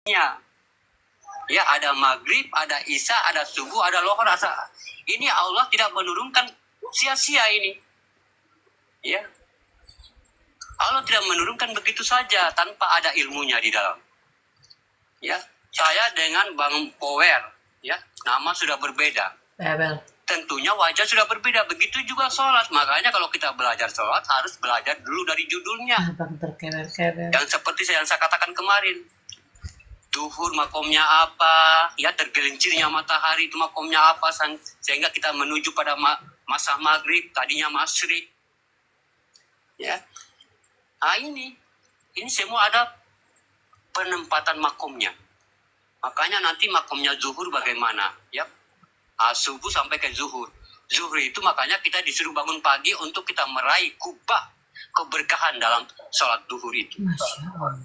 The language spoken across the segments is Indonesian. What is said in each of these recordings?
Ya, ada maghrib, ada isya, ada subuh, ada lohor, asar. Ini Allah tidak menurunkan sia-sia ini. Ya, Allah tidak menurunkan begitu saja tanpa ada ilmunya di dalam. Ya, saya dengan Bang Power, ya, nama sudah berbeda. Tentunya wajah sudah berbeda. Begitu juga sholat. Makanya kalau kita belajar sholat harus belajar dulu dari judulnya. Yang seperti yang saya katakan kemarin. Duhur makomnya apa, ya, tergelincirnya matahari itu makomnya apa, sehingga kita menuju pada masa maghrib, tadinya masyrik. Ya, nah ini semua ada penempatan makomnya. Makanya nanti makomnya zuhur bagaimana, ya, subuh sampai ke zuhur. Zuhur itu makanya kita disuruh bangun pagi untuk kita meraih kubah keberkahan dalam sholat zuhur itu. Masya Allah.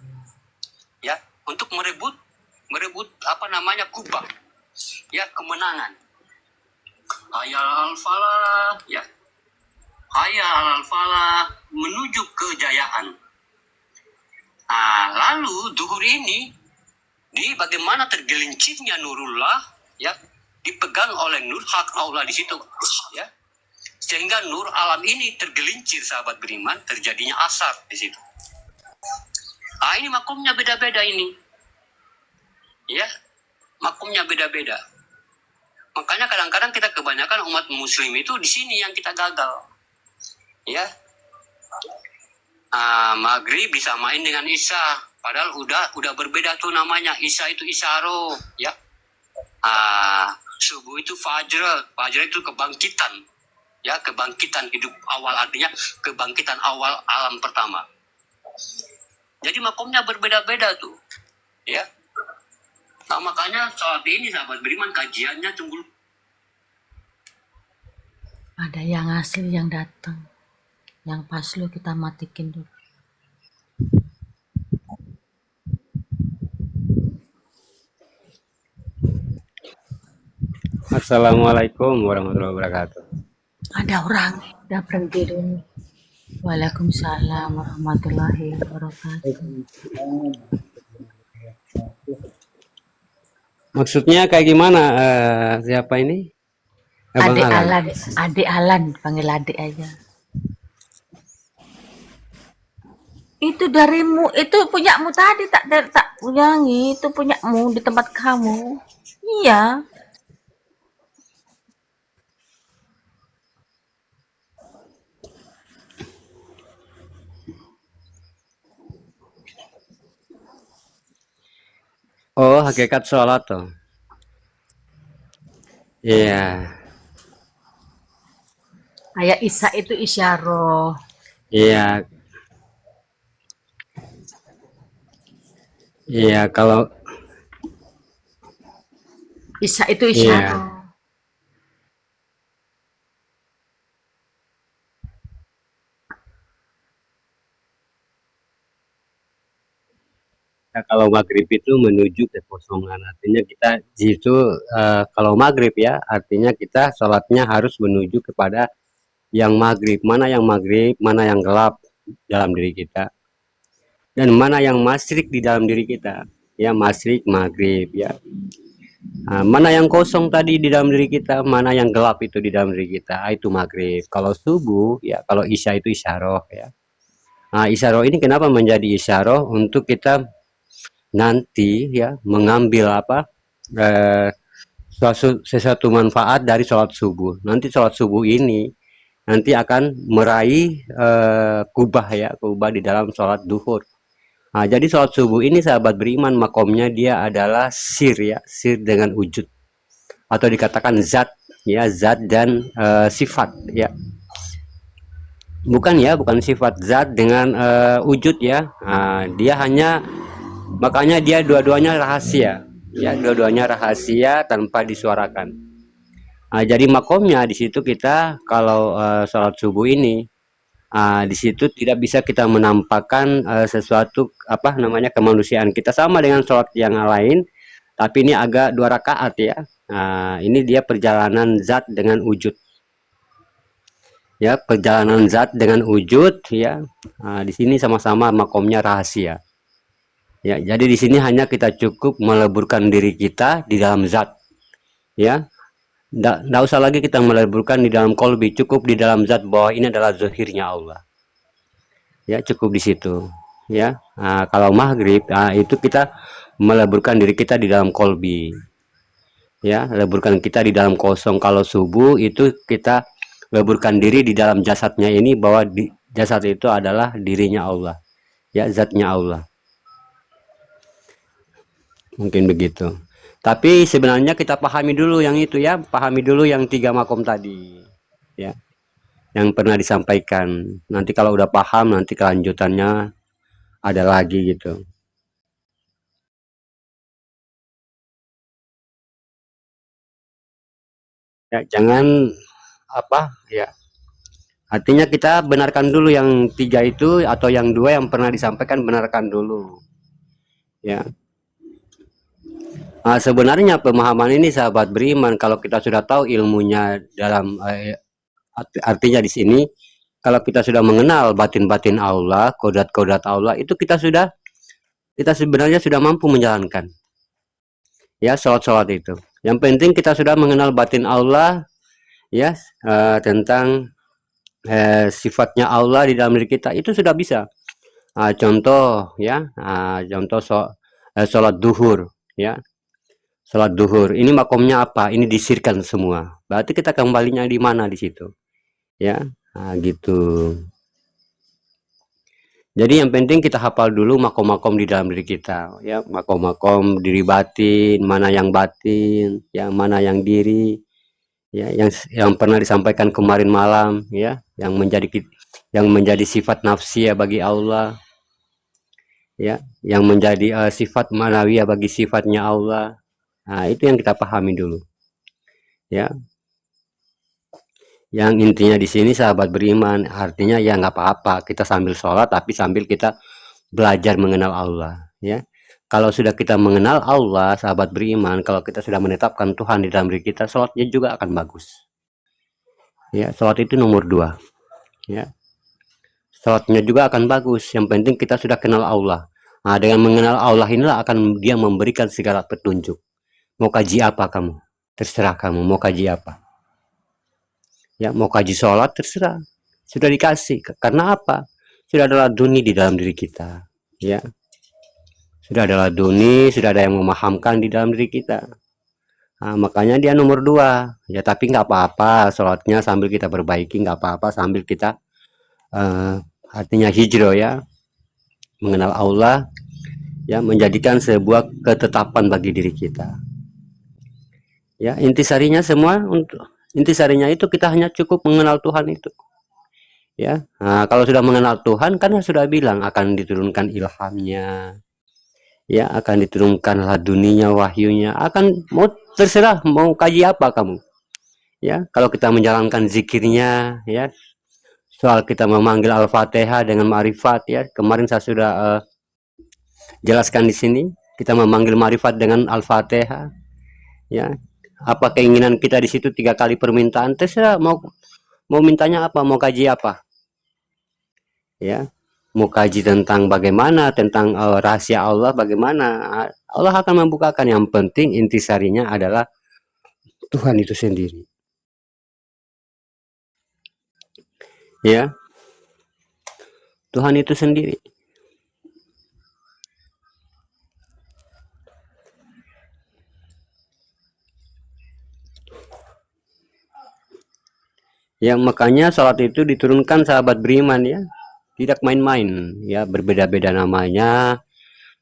Ya, untuk merebut kubah, ya, kemenangan. Hayal al-falah, ya, hayal al-falah, menuju kejayaan. Nah, lalu duhur ini di bagaimana tergelincirnya nurullah, ya, dipegang oleh nur hak Allah di situ, ya, sehingga nur alam ini tergelincir, sahabat beriman, terjadinya asar di situ. Ah, ini makomnya beda-beda ini. Ya, makomnya beda-beda. Makanya kadang-kadang kita kebanyakan umat muslim itu di sini yang kita gagal. Ya. Maghrib bisa main dengan isya, padahal udah berbeda tuh namanya. Isya itu isyaro, ya. Subuh itu fajr. Fajr itu kebangkitan. Ya, kebangkitan hidup awal, artinya kebangkitan awal alam pertama. Jadi makomnya berbeda-beda tuh, ya. Nah, makanya saat ini sahabat beriman kajiannya tunggu. Ada yang asli yang datang, yang pas lu kita matikin dulu. Assalamualaikum warahmatullahi wabarakatuh. Ada orang, udah berhenti dulu. Waalaikumsalam warahmatullahi wabarakatuh. Maksudnya kayak gimana? Siapa ini? Adik Alan. Adik Alan, panggil adik aja. Itu darimu, itu punyamu tadi, tak punyangi, itu punyamu di tempat kamu. Iya. Oh, hakikat sholat tuh. Iya. Kayak isya itu isyarah. Iya. Iya, kalau isya itu isyarah. Iya. Nah, kalau maghrib itu menuju kekosongan, artinya kita itu kalau maghrib ya, artinya kita sholatnya harus menuju kepada yang maghrib. Mana yang maghrib, mana yang gelap dalam diri kita, dan mana yang masyrik di dalam diri kita. Ya, masyrik, maghrib, ya. Nah, mana yang kosong tadi di dalam diri kita, mana yang gelap itu di dalam diri kita, itu maghrib. Kalau subuh, ya, kalau isya itu isyarah, ya. Nah, isyarah ini kenapa menjadi isyarah? Untuk kita nanti ya mengambil sesuatu manfaat dari sholat subuh. Nanti sholat subuh ini nanti akan meraih kubah di dalam sholat duhur. Nah, jadi sholat subuh ini sahabat beriman makomnya dia adalah sir dengan wujud atau dikatakan zat ya, zat dan sifat ya. Bukan sifat, zat dengan wujud ya. Nah, dia hanya, makanya dia dua-duanya rahasia ya, dua-duanya rahasia tanpa disuarakan. Nah, jadi makomnya di situ kita kalau sholat subuh ini di situ tidak bisa kita menampakkan sesuatu kemanusiaan kita sama dengan sholat yang lain, tapi ini agak 2 rakaat ya. Nah, ini dia perjalanan zat dengan wujud ya, perjalanan zat dengan wujud ya. Nah, di sini sama-sama makomnya rahasia. Ya, jadi di sini hanya kita cukup meleburkan diri kita di dalam zat. Ya, nggak usah lagi kita meleburkan di dalam kolbi, cukup di dalam zat bahwa ini adalah zahirnya Allah. Ya, cukup di situ. Ya, nah, kalau maghrib, nah, itu kita meleburkan diri kita di dalam kolbi. Ya, leburkan kita di dalam kosong. Kalau subuh itu kita leburkan diri di dalam jasadnya ini, bahwa jasad itu adalah dirinya Allah. Ya, zatnya Allah. Mungkin begitu. Tapi sebenarnya kita pahami dulu yang itu ya, pahami dulu yang 3 makom tadi. Ya, yang pernah disampaikan. Nanti kalau udah paham, nanti kelanjutannya ada lagi gitu. Ya, jangan apa ya. Artinya kita benarkan dulu yang 3 itu, atau yang 2 yang pernah disampaikan, benarkan dulu. Ya. Nah, sebenarnya pemahaman ini sahabat beriman, kalau kita sudah tahu ilmunya dalam artinya di sini, kalau kita sudah mengenal batin-batin Allah, kodrat-kodrat Allah, itu kita sebenarnya sudah mampu menjalankan ya sholat-sholat itu. Yang penting kita sudah mengenal batin Allah ya, tentang sifatnya Allah di dalam diri kita, itu sudah bisa. Contoh ya, contoh sholat duhur ya. Sholat duhur ini makomnya apa? Ini disirkan semua. Berarti kita kembalinya di mana di situ? Ya, gitu. Jadi yang penting kita hafal dulu makom-makom di dalam diri kita, ya, makom-makom diri batin, mana yang batin, yang mana yang diri, ya, yang pernah disampaikan kemarin malam, ya, yang menjadi sifat nafsiyah bagi Allah, ya, yang menjadi sifat manawiyah bagi sifatnya Allah. Nah, itu yang kita pahami dulu, ya. Yang intinya di sini sahabat beriman, artinya ya nggak apa-apa, kita sambil sholat tapi sambil kita belajar mengenal Allah, ya. Kalau sudah kita mengenal Allah, sahabat beriman, kalau kita sudah menetapkan Tuhan di dalam diri kita, sholatnya juga akan bagus. Ya, sholat itu nomor 2. Ya, sholatnya juga akan bagus. Yang penting kita sudah kenal Allah. Nah, dengan mengenal Allah inilah akan dia memberikan segala petunjuk. Mau kaji apa kamu? Terserah kamu mau kaji apa. Ya, mau kaji sholat terserah. Sudah dikasih. Karena apa? Sudah ada laduni di dalam diri kita. Ya, sudah ada laduni, sudah ada yang memahamkan di dalam diri kita. Nah, makanya dia nomor 2. Ya, tapi nggak apa-apa sholatnya sambil kita perbaiki, nggak apa-apa sambil kita artinya hijrah ya, mengenal Allah, ya, menjadikan sebuah ketetapan bagi diri kita. Ya, intisarinya itu kita hanya cukup mengenal Tuhan itu. Ya, nah, kalau sudah mengenal Tuhan kan sudah bilang akan diturunkan ilhamnya, ya, akan diturunkan laduninya, wahyunya, akan mau terserah mau kaji apa kamu. Ya, kalau kita menjalankan zikirnya, ya, soal kita memanggil Al-Fatihah dengan ma'rifat, ya, kemarin saya sudah jelaskan di sini, kita memanggil ma'rifat dengan Al-Fatihah, ya, apa keinginan kita di situ 3 kali permintaan, terserah mau mintanya apa, mau kaji apa, ya, mau kaji tentang bagaimana, tentang rahasia Allah bagaimana, Allah akan membukakan. Yang penting intisarinya adalah Tuhan itu sendiri, ya, Tuhan itu sendiri. Ya, makanya salat itu diturunkan sahabat beriman ya, tidak main-main ya, berbeda-beda namanya,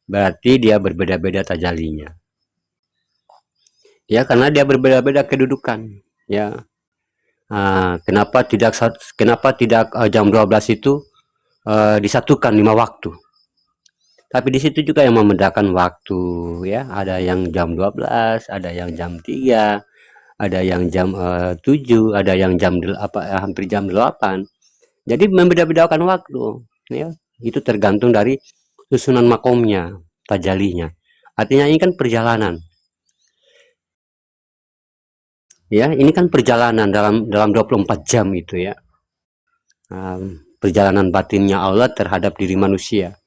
berarti dia berbeda-beda tajalinya. Ya, karena dia berbeda-beda kedudukan ya. Kenapa tidak jam 12 itu disatukan 5 waktu. Tapi di situ juga yang membedakan waktu ya, ada yang jam 12, ada yang jam 3, ada yang jam 7, ada yang hampir jam 8. Jadi membeda-bedakan waktu ya. Itu tergantung dari susunan makomnya, tajalinya. Artinya ini kan perjalanan. Ya, ini kan perjalanan dalam 24 jam itu ya. Perjalanan batinnya Allah terhadap diri manusia.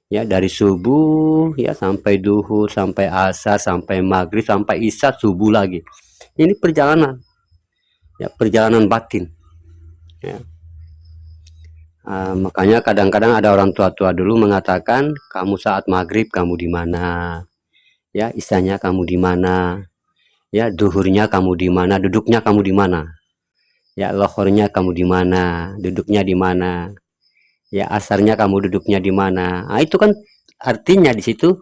Ya, dari subuh ya sampai duhur, sampai asar, sampai maghrib, sampai isya, subuh lagi. Ini perjalanan, ya perjalanan batin. Ya. Makanya kadang-kadang ada orang tua-tua dulu mengatakan, kamu saat maghrib kamu di mana, ya isyanya kamu di mana, ya duhurnya kamu di mana, duduknya kamu di mana, ya lohornya kamu di mana, duduknya di mana, ya asarnya kamu duduknya di mana. Nah, itu kan artinya di situ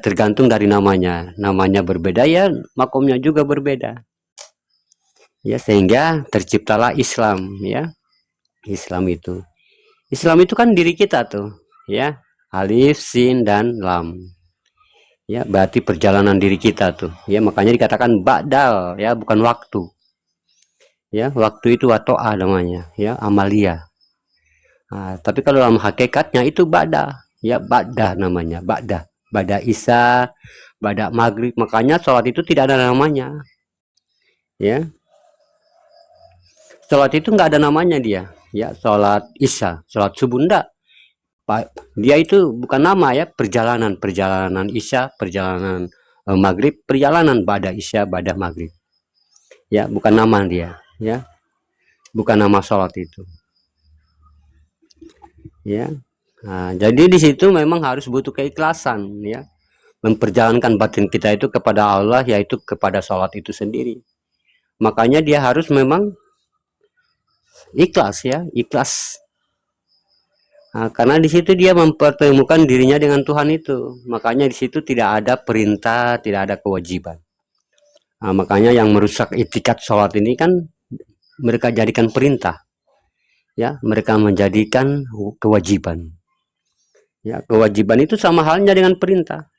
tergantung dari namanya berbeda ya, makomnya juga berbeda, ya sehingga terciptalah Islam. Ya, Islam itu kan diri kita tuh, ya alif, sin, dan lam, ya berarti perjalanan diri kita tuh, ya makanya dikatakan ba'dal, ya bukan waktu, ya waktu itu wato'ah namanya, ya amalia. Nah, tapi kalau dalam hakikatnya itu ba'da, ya ba'da namanya, ba'da isya, ba'da maghrib. Makanya sholat itu tidak ada namanya, ya sholat itu nggak ada namanya dia, ya sholat isya, sholat subuh enggak. Dia itu bukan nama, ya perjalanan isya, perjalanan maghrib, perjalanan ba'da isya, ba'da maghrib, ya bukan nama dia, ya bukan nama sholat itu, ya. Nah, jadi di situ memang harus butuh keikhlasan, ya memperjalankan batin kita itu kepada Allah, yaitu kepada sholat itu sendiri. Makanya dia harus memang ikhlas, ya ikhlas. Nah, karena di situ dia mempertemukan dirinya dengan Tuhan itu. Makanya di situ tidak ada perintah, tidak ada kewajiban. Nah, makanya yang merusak etikat sholat ini kan mereka jadikan perintah, ya mereka menjadikan kewajiban. Ya, kewajiban itu sama halnya dengan perintah.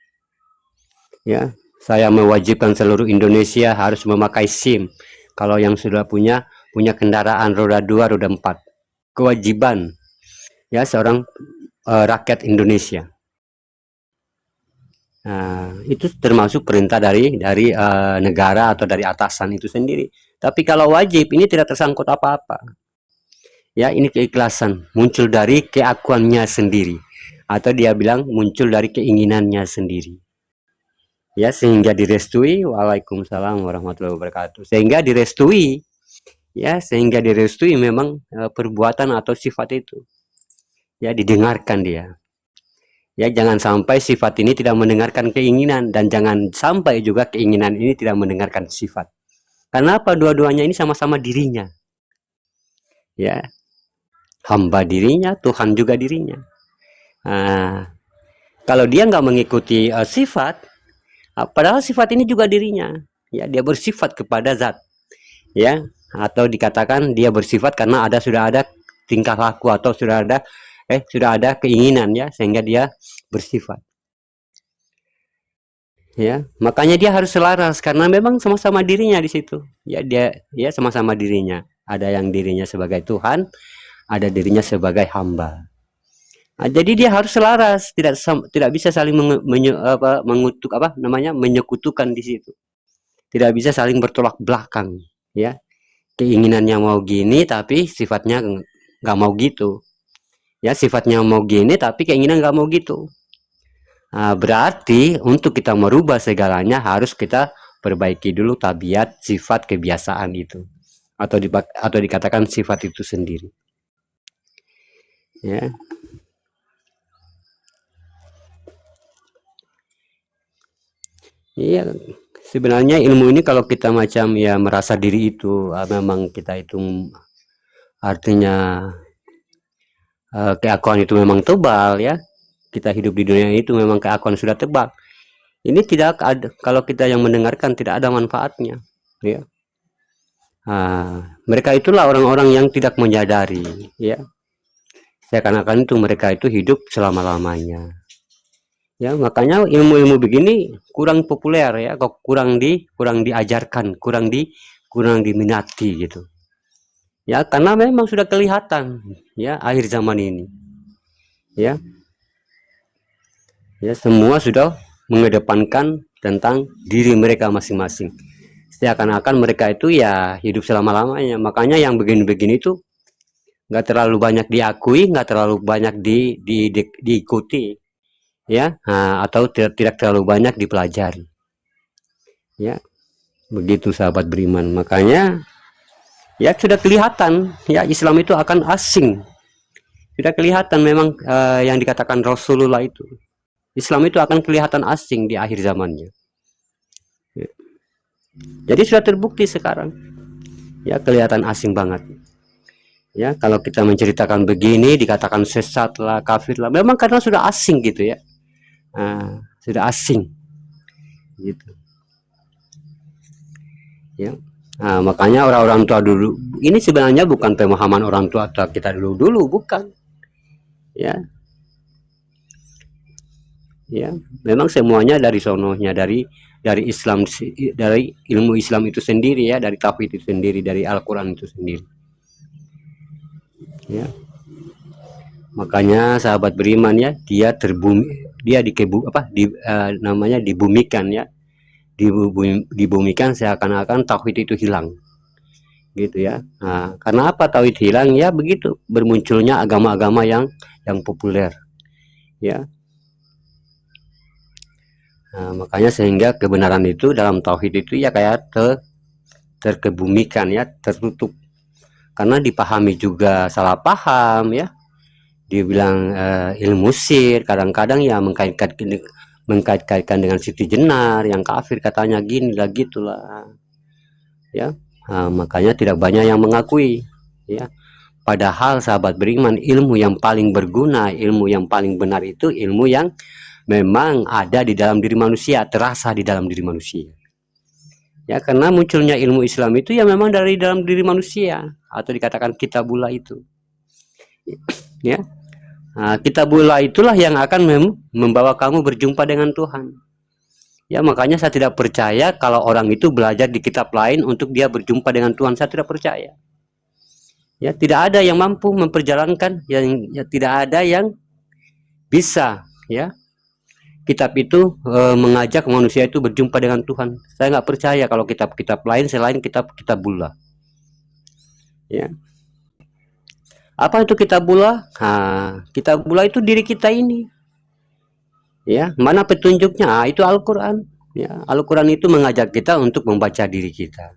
Ya, saya mewajibkan seluruh Indonesia harus memakai SIM. Kalau yang sudah punya kendaraan roda 2, roda 4, kewajiban, ya seorang rakyat Indonesia. Nah, itu termasuk perintah dari negara atau dari atasan itu sendiri. Tapi kalau wajib ini tidak tersangkut apa-apa. Ya, ini keikhlasan muncul dari keakuannya sendiri, atau dia bilang muncul dari keinginannya sendiri. Ya, sehingga direstui. Waalaikumsalam warahmatullahi wabarakatuh. Sehingga direstui, ya sehingga direstui memang perbuatan atau sifat itu, ya didengarkan dia. Ya, jangan sampai sifat ini tidak mendengarkan keinginan, dan jangan sampai juga keinginan ini tidak mendengarkan sifat. Karena apa? Dua-duanya ini sama-sama dirinya. Ya, hamba dirinya, Tuhan juga dirinya. Nah, kalau dia nggak mengikuti sifat, padahal sifat ini juga dirinya, ya dia bersifat kepada zat, ya atau dikatakan dia bersifat karena sudah ada tingkah laku, atau sudah ada keinginan, ya sehingga dia bersifat. Ya, makanya dia harus selaras karena memang sama-sama dirinya di situ. Ya, dia sama-sama dirinya. Ada yang dirinya sebagai Tuhan, ada dirinya sebagai hamba. Nah, jadi dia harus selaras, tidak bisa saling menyekutukan di situ. Tidak bisa saling bertolak belakang, ya. Keinginannya mau gini tapi sifatnya nggak mau gitu. Ya, sifatnya mau gini tapi keinginan nggak mau gitu. Nah, berarti untuk kita merubah segalanya harus kita perbaiki dulu tabiat, sifat, kebiasaan itu, atau dikatakan sifat itu sendiri. Ya. Iya, sebenarnya ilmu ini kalau kita macam ya merasa diri itu memang kita itu artinya keakuan itu memang tebal, ya. Kita hidup di dunia itu memang keakuan sudah tebal. Ini tidak ada, kalau kita yang mendengarkan tidak ada manfaatnya, ya. Mereka itulah orang-orang yang tidak menyadari, ya. Seakan-akan itu mereka itu hidup selama-lamanya. Ya, makanya ilmu-ilmu begini kurang populer, ya, kok kurang diajarkan, kurang diminati gitu. Ya, karena memang sudah kelihatan, ya, akhir zaman ini. Ya. Ya, semua sudah mengedepankan tentang diri mereka masing-masing. Seakan-akan mereka itu ya hidup selama-lamanya. Makanya yang begini-begini itu nggak terlalu banyak diakui, nggak terlalu banyak diikuti, ya, atau tidak terlalu banyak dipelajari, ya, begitu sahabat beriman. Makanya ya sudah kelihatan ya Islam itu akan asing, sudah kelihatan memang yang dikatakan Rasulullah itu, Islam itu akan kelihatan asing di akhir zamannya. Ya. Jadi sudah terbukti sekarang, ya, kelihatan asing banget. Ya, kalau kita menceritakan begini dikatakan sesat lah, kafir lah, memang karena sudah asing gitu ya. Sudah asing gitu ya. Makanya orang-orang tua dulu ini sebenarnya bukan pemahaman orang tua kita dulu bukan ya. Ya, memang semuanya dari sononya, dari Islam, dari ilmu Islam itu sendiri ya, dari tauhid itu sendiri, dari Al-Quran itu sendiri ya. Makanya sahabat beriman ya, dia namanya dibumikan ya, dibumikan seakan-akan tauhid itu hilang gitu ya. Karena apa tauhid hilang? Ya begitu, bermunculnya agama-agama yang populer ya. Makanya sehingga kebenaran itu dalam tauhid itu ya kayak terkebumikan ya, tertutup, karena dipahami juga salah paham ya. Dibilang ilmu sihir, kadang-kadang ya mengkait-kaitkan dengan Siti Jenar yang kafir katanya, gini lah gitulah ya. Makanya tidak banyak yang mengakui ya. Padahal sahabat beriman, ilmu yang paling berguna, ilmu yang paling benar itu ilmu yang memang ada di dalam diri manusia, terasa di dalam diri manusia ya. Karena munculnya ilmu Islam itu ya memang dari dalam diri manusia, atau dikatakan kitabullah itu ya. Kitabullah itulah yang akan membawa kamu berjumpa dengan Tuhan ya. Makanya saya tidak percaya kalau orang itu belajar di kitab lain untuk dia berjumpa dengan Tuhan. Saya tidak percaya ya. Tidak ada yang mampu memperjalankan, ya, tidak ada yang bisa ya kitab itu mengajak manusia itu berjumpa dengan Tuhan. Saya nggak percaya kalau kitab-kitab lain selain kitabullah ya. Apa itu kitabullah? Kitabullah itu diri kita ini ya. Mana petunjuknya? Itu Al-Quran ya. Al-Quran itu mengajak kita untuk membaca diri kita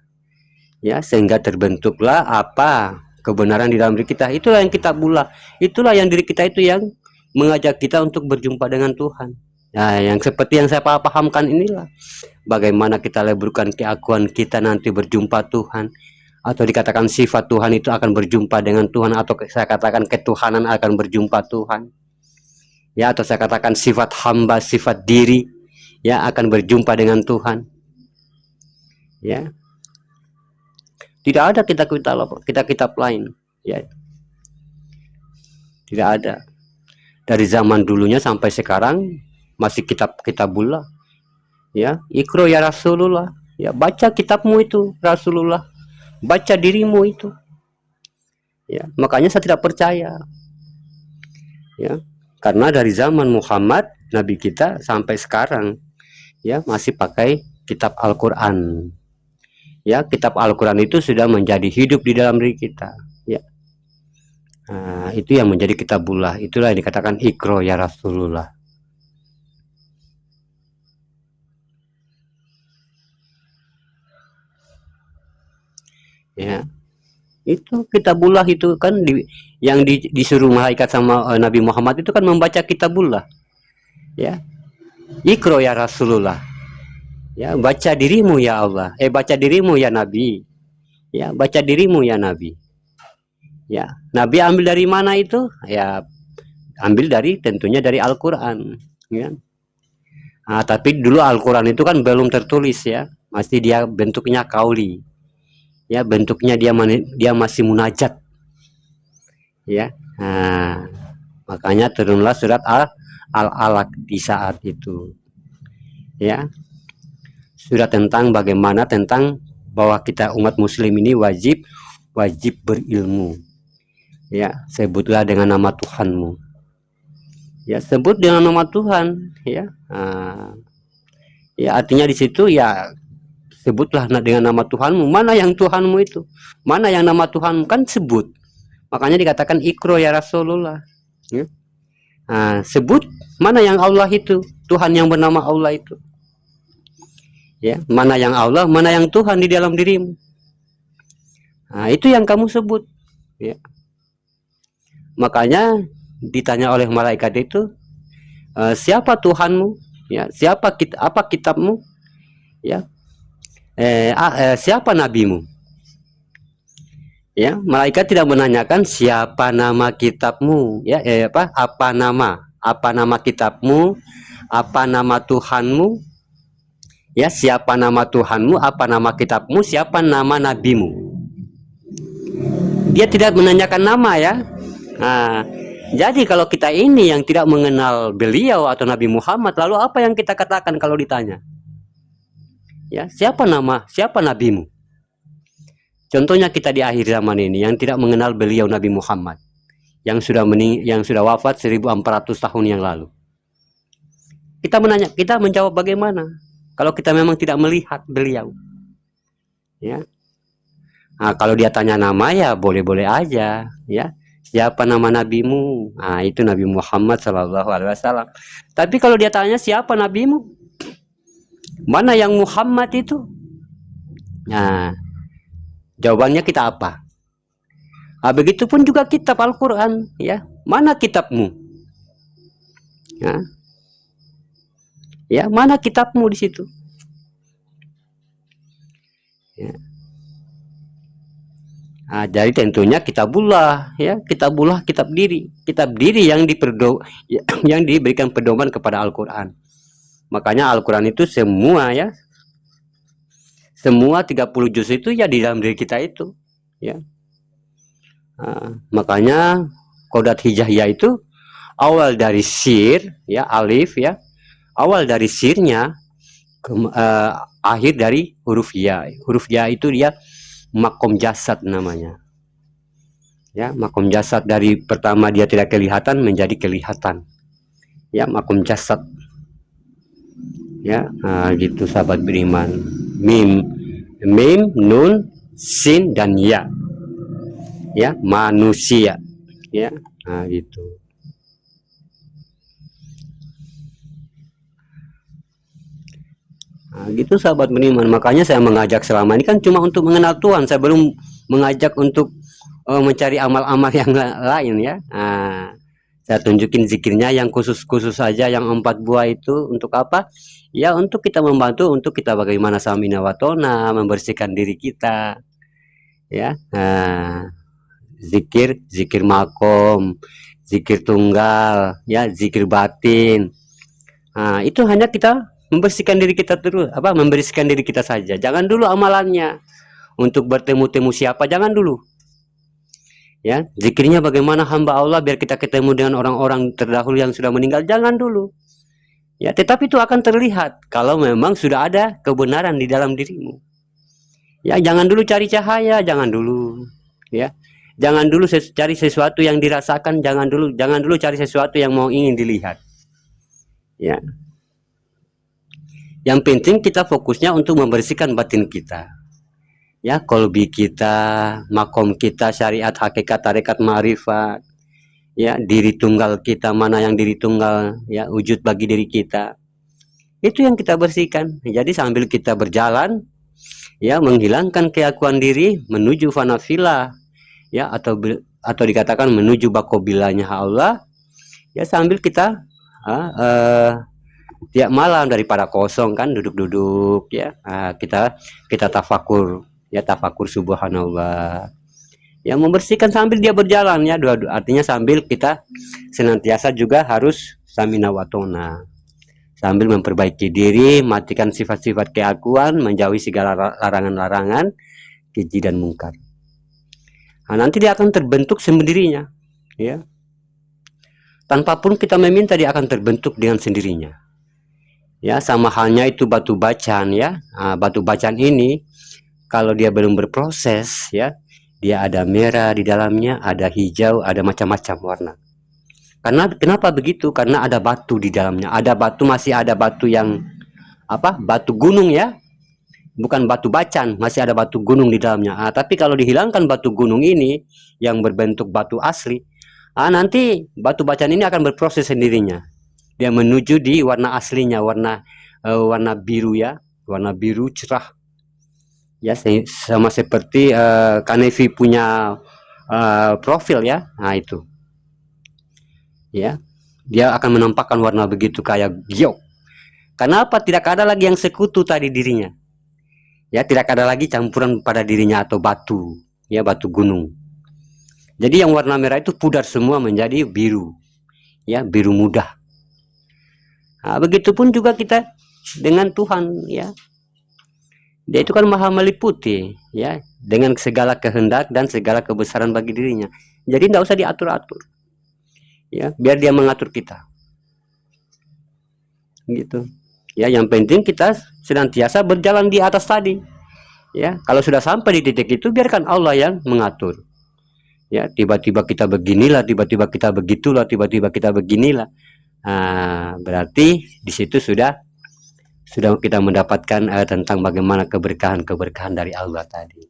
ya, sehingga terbentuklah apa kebenaran di dalam diri kita. Itulah yang kitabullah, itulah yang diri kita itu yang mengajak kita untuk berjumpa dengan Tuhan. Nah, yang seperti yang saya pahamkan inilah bagaimana kita leburkan keakuan kita nanti berjumpa Tuhan, atau dikatakan sifat Tuhan itu akan berjumpa dengan Tuhan, atau saya katakan ketuhanan akan berjumpa Tuhan ya, atau saya katakan sifat hamba, sifat diri ya akan berjumpa dengan Tuhan ya. Tidak ada kitab lain ya, tidak ada. Dari zaman dulunya sampai sekarang masih kitabullah ya. Ikro ya Rasulullah ya, baca kitabmu itu Rasulullah, baca dirimu itu ya. Makanya saya tidak percaya ya, karena dari zaman Muhammad Nabi kita sampai sekarang ya masih pakai kitab Al-Quran ya. Kitab Al-Quran itu sudah menjadi hidup di dalam diri kita ya. Itu yang menjadi kitabullah, itulah yang dikatakan Ikro ya Rasulullah ya. Itu kitabullah itu kan yang disuruh malaikat sama Nabi Muhammad itu kan membaca kitabullah ya. Ikro ya Rasulullah ya, baca dirimu ya Allah, baca dirimu ya Nabi ya, baca dirimu ya Nabi ya. Nabi ambil dari mana itu ya? Ambil dari, tentunya dari Al-Quran ya. Tapi dulu Al-Quran itu kan belum tertulis ya, masih dia bentuknya kauli ya, bentuknya dia masih munajat ya. Makanya turunlah surat Al-Alaq di saat itu ya, surat tentang bagaimana, tentang bahwa kita umat muslim ini wajib berilmu ya. Sebutlah dengan nama Tuhanmu ya, sebut dengan nama Tuhan ya. Ya artinya di situ ya, sebutlah dengan nama Tuhanmu. Mana yang Tuhanmu itu? Mana yang nama Tuhanmu? Kan sebut. Makanya dikatakan ikro ya Rasulullah. Ya. Nah, sebut mana yang Allah itu, Tuhan yang bernama Allah itu. Ya, mana yang Allah, mana yang Tuhan di dalam dirimu. Nah, itu yang kamu sebut. Ya. Makanya ditanya oleh malaikat itu, siapa Tuhanmu? Ya, apa kitabmu? Ya, siapa nabimu? Ya, malaikat tidak menanyakan siapa nama kitabmu, ya, apa nama kitabmu, apa nama Tuhanmu, ya, siapa nama Tuhanmu, apa nama kitabmu, siapa nama nabimu. Dia tidak menanyakan nama, ya. Nah, jadi kalau kita ini yang tidak mengenal beliau atau Nabi Muhammad, lalu apa yang kita katakan kalau ditanya? Ya, siapa nabimu? Contohnya kita di akhir zaman ini yang tidak mengenal beliau Nabi Muhammad yang sudah wafat 1400 tahun yang lalu. Kita menjawab bagaimana kalau kita memang tidak melihat beliau? Ya. Nah, kalau dia tanya nama ya boleh-boleh aja, ya. Siapa nama nabimu? Nah, itu Nabi Muhammad SAW. Tapi kalau dia tanya siapa nabimu? Mana yang Muhammad itu? Nah, jawabannya kita apa? Nah, begitupun juga kitab Al-Quran, ya. Mana kitabmu? Ya, mana kitabmu di situ? Ya. Nah, jadi tentunya kitabullah, ya, kitab diri yang diberikan pedoman kepada Al-Quran. Makanya Al-Quran itu semua, ya, semua 30 juz itu ya di dalam diri kita itu, ya. Nah, makanya Qodat Hijaiyah itu awal dari sir, ya, alif, ya, awal dari sirnya, akhir dari huruf ya. Huruf ya itu dia makom jasad namanya, ya. Makom jasad dari pertama dia tidak kelihatan menjadi kelihatan, ya, makom jasad, ya. Nah, gitu sahabat beriman. Mim, nun, sin dan ya, ya, manusia, ya. Nah, gitu. Nah, gitu sahabat beriman. Makanya saya mengajak selama ini kan cuma untuk mengenal Tuhan. Saya belum mengajak untuk mencari amal-amal yang lain, ya. Nah, saya tunjukin zikirnya yang khusus-khusus saja, yang 4 buah itu untuk apa? Ya, untuk kita membantu, untuk kita bagaimana samina watona, membersihkan diri kita, ya. Nah, zikir makom, zikir tunggal, ya, zikir batin. Nah, itu hanya kita membersihkan diri kita terus, membersihkan diri kita saja. Jangan dulu amalannya untuk bertemu siapa, jangan dulu. Ya, zikirnya bagaimana hamba Allah biar kita ketemu dengan orang-orang terdahulu yang sudah meninggal, jangan dulu. Ya, tetapi itu akan terlihat kalau memang sudah ada kebenaran di dalam dirimu. Ya, jangan dulu cari cahaya, jangan dulu. Ya. Jangan dulu cari sesuatu yang dirasakan, jangan dulu cari sesuatu yang ingin dilihat. Ya. Yang penting kita fokusnya untuk membersihkan batin kita. Ya, kolbi kita, makom kita, syariat, hakikat, tarekat, ma'rifat. Ya, diri tunggal kita, mana yang diri tunggal, ya, wujud bagi diri kita. Itu yang kita bersihkan. Jadi sambil kita berjalan, ya, menghilangkan keakuan diri menuju fanafillah, ya, atau dikatakan menuju bakobilahnya Allah, ya, sambil kita tiap malam daripada kosong kan duduk-duduk, ya, kita tafakur, ya, tafakur subhanallah, ya, membersihkan sambil dia berjalan, ya, artinya sambil kita senantiasa juga harus samina watona, sambil memperbaiki diri, matikan sifat-sifat keakuan, menjauhi segala larangan-larangan keji dan mungkar. Nah, nanti dia akan terbentuk sendirinya, ya, tanpa pun kita meminta dia akan terbentuk dengan sendirinya. Ya, sama halnya itu batu bacan, ya. Nah, batu bacan ini kalau dia belum berproses, ya, dia ada merah di dalamnya, ada hijau, ada macam-macam warna. Kenapa begitu? Karena ada batu di dalamnya. Masih ada batu yang batu gunung, ya. bukan batu bacan, masih ada batu gunung di dalamnya. Tapi kalau dihilangkan batu gunung ini yang berbentuk batu asli, nanti batu bacan ini akan berproses sendirinya. Dia menuju di warna aslinya, warna biru ya, warna biru cerah. Ya, sama seperti Kanevi punya profil ya. Nah, itu. Ya. Dia akan menampakkan warna begitu kayak giok. Kenapa tidak ada lagi yang sekutu tadi dirinya? Ya, tidak ada lagi campuran pada dirinya atau batu, ya, batu gunung. Jadi yang warna merah itu pudar semua menjadi biru. Ya, biru muda. Begitupun juga kita dengan Tuhan, ya. Dia itu kan maha meliputi, ya, dengan segala kehendak dan segala kebesaran bagi dirinya. Jadi tidak usah diatur-atur, ya, biar dia mengatur kita, gitu. Ya, yang penting kita senantiasa berjalan di atas tadi. Ya, kalau sudah sampai di titik itu, biarkan Allah yang mengatur. Ya, tiba-tiba kita beginilah, tiba-tiba kita begitulah, tiba-tiba kita beginilah. Berarti di situ sudah kita mendapatkan tentang bagaimana keberkahan dari Allah tadi.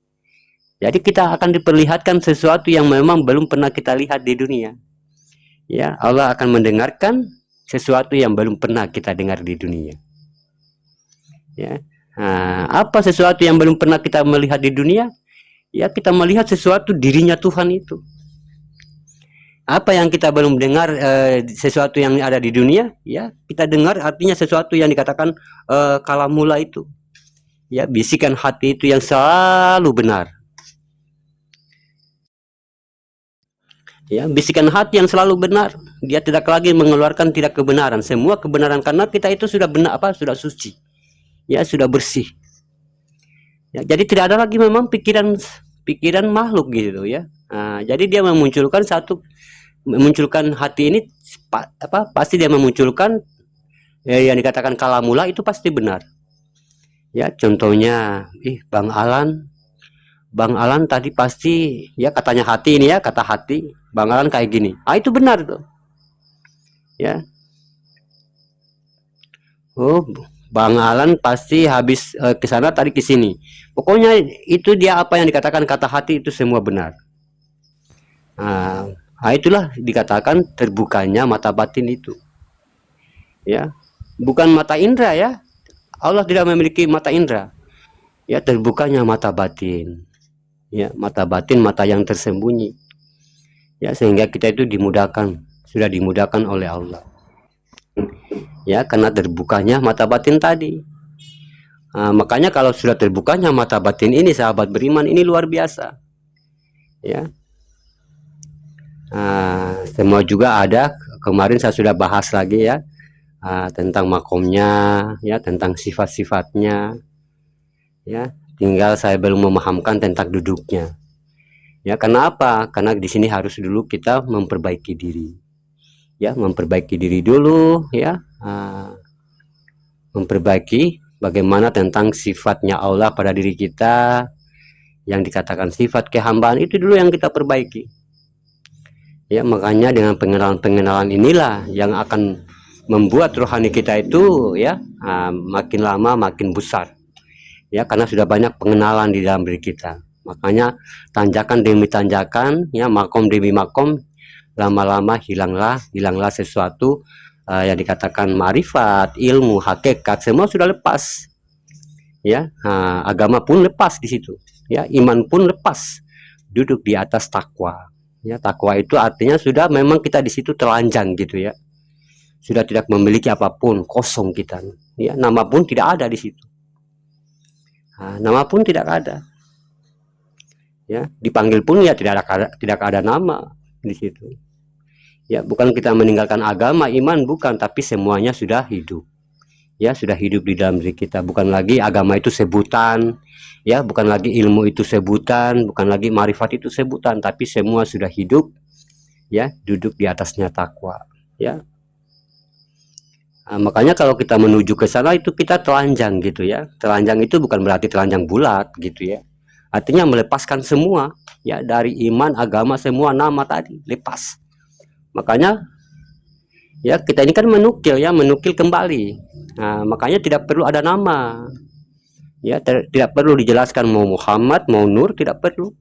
Jadi kita akan diperlihatkan sesuatu yang memang belum pernah kita lihat di dunia. Ya, Allah akan mendengarkan sesuatu yang belum pernah kita dengar di dunia. Ya, apa sesuatu yang belum pernah kita melihat di dunia? Ya, kita melihat sesuatu dirinya Tuhan itu. Apa yang kita belum dengar, sesuatu yang ada di dunia, ya kita dengar artinya sesuatu yang dikatakan kalamullah itu, ya, bisikan hati itu yang selalu benar. Ya, bisikan hati yang selalu benar. Dia tidak lagi mengeluarkan tidak kebenaran, semua kebenaran, karena kita itu sudah benar, sudah suci, ya, sudah bersih. Ya, jadi tidak ada lagi memang pikiran makhluk gitu ya. Jadi dia memunculkan hati ini, pasti dia memunculkan yang dikatakan kalamullah itu pasti benar. Ya, contohnya, Bang Alan tadi pasti, ya, katanya hati ini, ya, kata hati, Bang Alan kayak gini. Itu benar tuh. Ya. Oh, Bang Alan pasti habis ke sana tadi ke sini. Pokoknya itu dia apa yang dikatakan kata hati itu semua benar. Itulah dikatakan terbukanya mata batin itu. Ya. Bukan mata indera, ya. Allah tidak memiliki mata indera. Ya, terbukanya mata batin. Ya, mata batin, mata yang tersembunyi. Ya, sehingga kita itu sudah dimudahkan oleh Allah. Ya, karena terbukanya mata batin tadi. Makanya kalau sudah terbukanya mata batin ini, sahabat beriman, ini luar biasa. Ya. Semua juga ada, kemarin saya sudah bahas lagi ya, tentang makomnya, ya, tentang sifat-sifatnya, ya, tinggal saya belum memahamkan tentang duduknya. Ya, kenapa? Karena di sini harus dulu kita memperbaiki diri, ya, memperbaiki diri dulu, ya, memperbaiki bagaimana tentang sifatnya Allah pada diri kita, yang dikatakan sifat kehambaan itu dulu yang kita perbaiki. Ya, makanya dengan pengenalan inilah yang akan membuat rohani kita itu, ya, makin lama makin besar. Ya, karena sudah banyak pengenalan di dalam diri kita. Makanya tanjakan demi tanjakan, ya, makom demi makom, lama-lama hilanglah sesuatu yang dikatakan marifat, ilmu, hakikat, semua sudah lepas. Ya, agama pun lepas di situ. Ya, iman pun lepas, duduk di atas takwa. Ya, takwa itu artinya sudah memang kita di situ telanjang gitu ya. Sudah tidak memiliki apapun, kosong kita. Ya, nama pun tidak ada di situ. Nama pun tidak ada. Ya, dipanggil pun ya tidak ada nama di situ. Ya, bukan kita meninggalkan agama, iman, bukan, tapi semuanya sudah hidup. Ya, sudah hidup di dalam diri kita. Bukan lagi agama itu sebutan, ya, bukan lagi ilmu itu sebutan, bukan lagi marifat itu sebutan, tapi semua sudah hidup, ya, duduk di atasnya takwa, ya. Makanya kalau kita menuju ke sana itu kita telanjang gitu ya. Telanjang itu bukan berarti telanjang bulat gitu ya. Artinya melepaskan semua, ya, dari iman, agama, semua nama tadi lepas. Makanya ya kita ini kan menukil kembali. Makanya tidak perlu ada nama. Ya, tidak perlu dijelaskan mau Muhammad, mau Nur, tidak perlu.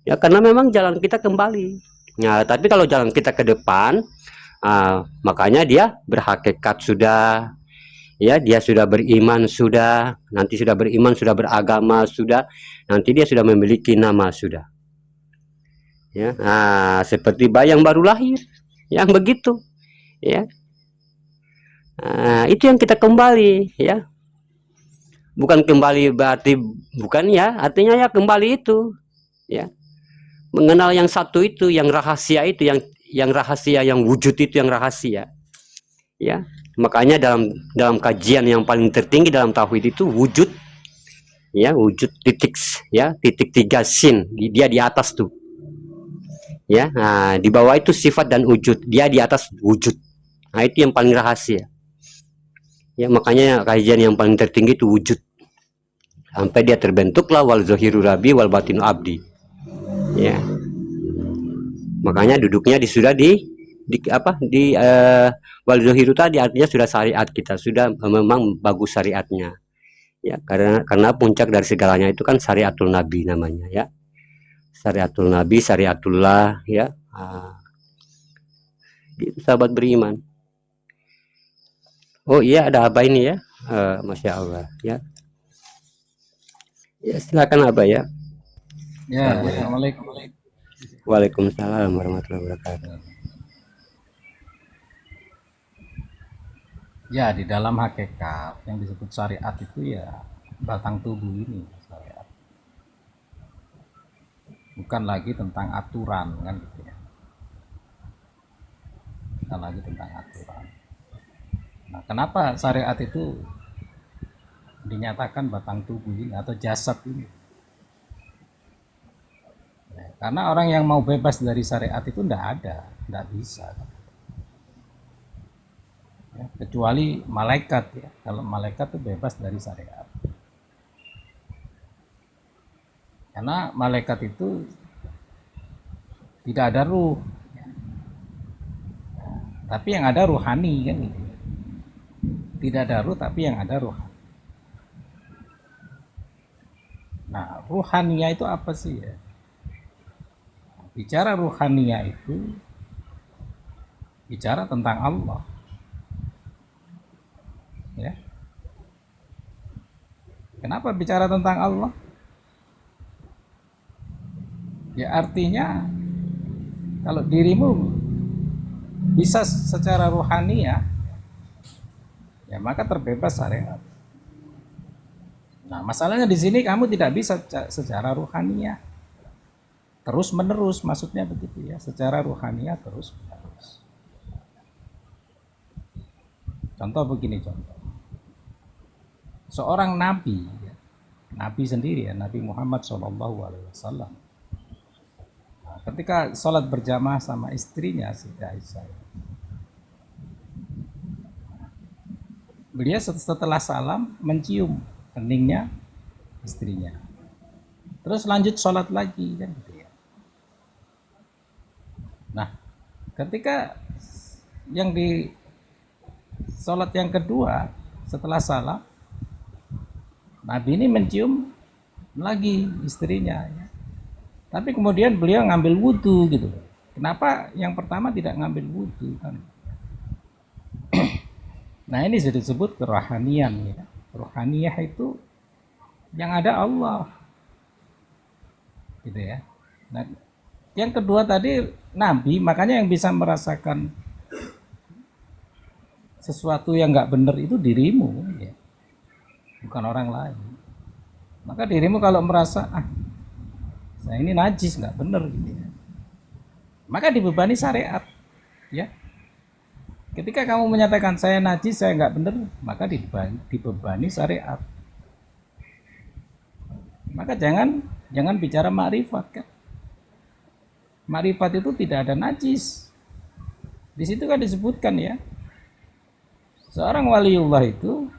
Ya, karena memang jalan kita kembali. Ya, tapi kalau jalan kita ke depan, makanya dia berhakikat sudah, ya dia sudah beriman sudah, nanti sudah beriman, sudah beragama sudah, nanti dia sudah memiliki nama sudah. Ya, seperti bayi yang baru lahir, yang begitu. Ya, itu yang kita kembali, ya. Bukan kembali berarti bukan ya, artinya ya kembali itu, ya. Mengenal yang satu itu, yang rahasia itu, yang rahasia, yang wujud itu, yang rahasia. Ya, makanya dalam kajian yang paling tertinggi dalam tauhid itu wujud, ya, wujud titik, ya, titik 3 sin, dia di atas tuh. Ya, di bawah itu sifat dan wujud, dia di atas wujud. Nah, itu yang paling rahasia. Ya, makanya kajian yang paling tertinggi itu wujud. Sampai dia terbentuklah wal zahiru rabi wal batinu abdi. Ya. Makanya duduknya sudah di wal zahiru tadi artinya sudah syariat kita, sudah memang bagus syariatnya. Ya, karena puncak dari segalanya itu kan syariatul nabi namanya, ya. Syariatul nabi, syariatullah, ya. Gitu sahabat beriman. Oh iya, ada Abah ini ya. Masya Allah, ya. Ya, silakan Abah ya. Ya, assalamualaikum. Waalaikumsalam warahmatullahi wabarakatuh. Ya, di dalam hakikat yang disebut syariat itu ya batang tubuh ini syariat. Bukan lagi tentang aturan kan gitu ya. Bukan lagi tentang aturan. Nah, kenapa syariat itu dinyatakan batang tubuh ini atau jasad ini? Ya, karena orang yang mau bebas dari syariat itu tidak bisa. Ya, kecuali malaikat ya. Kalau malaikat itu bebas dari syariat. Karena malaikat itu tidak ada ruh. Ya. Tapi yang ada ruhani kan gitu. Tidak ada ruh tapi yang ada ruhani. Nah, ruhania itu apa sih ya? Bicara ruhania itu bicara tentang Allah. Ya. Kenapa bicara tentang Allah? Ya artinya kalau dirimu bisa secara ruhani ya maka terbebas syariat. Nah, masalahnya di sini kamu tidak bisa secara ruhania terus menerus, maksudnya begitu ya, secara ruhania terus menerus. Contoh begini, contoh. Seorang nabi, nabi sendiri ya, Nabi Muhammad SAW. Nah, ketika sholat berjamaah sama istrinya Siti Aisyah, beliau setelah salam mencium keningnya istrinya, terus lanjut sholat lagi kan gitu ya. Nah, ketika yang di sholat yang kedua setelah salam, Nabi ini mencium lagi istrinya ya. Tapi kemudian beliau ngambil wudhu gitu. Kenapa yang pertama tidak ngambil wudhu kan? Nah, ini sudah disebut kerohanian ya. Rohaniyah itu yang ada Allah gitu ya. Nah, yang kedua tadi Nabi, makanya yang bisa merasakan sesuatu yang nggak benar itu dirimu ya. Bukan orang lain. Maka dirimu kalau merasa saya ini najis nggak benar gitu ya, maka dibebani syariat ya. Ketika kamu menyatakan saya najis, saya nggak benar, maka dibebani syariat. Maka jangan bicara makrifat kan. Makrifat itu tidak ada najis. Di situ kan disebutkan ya, seorang waliullah itu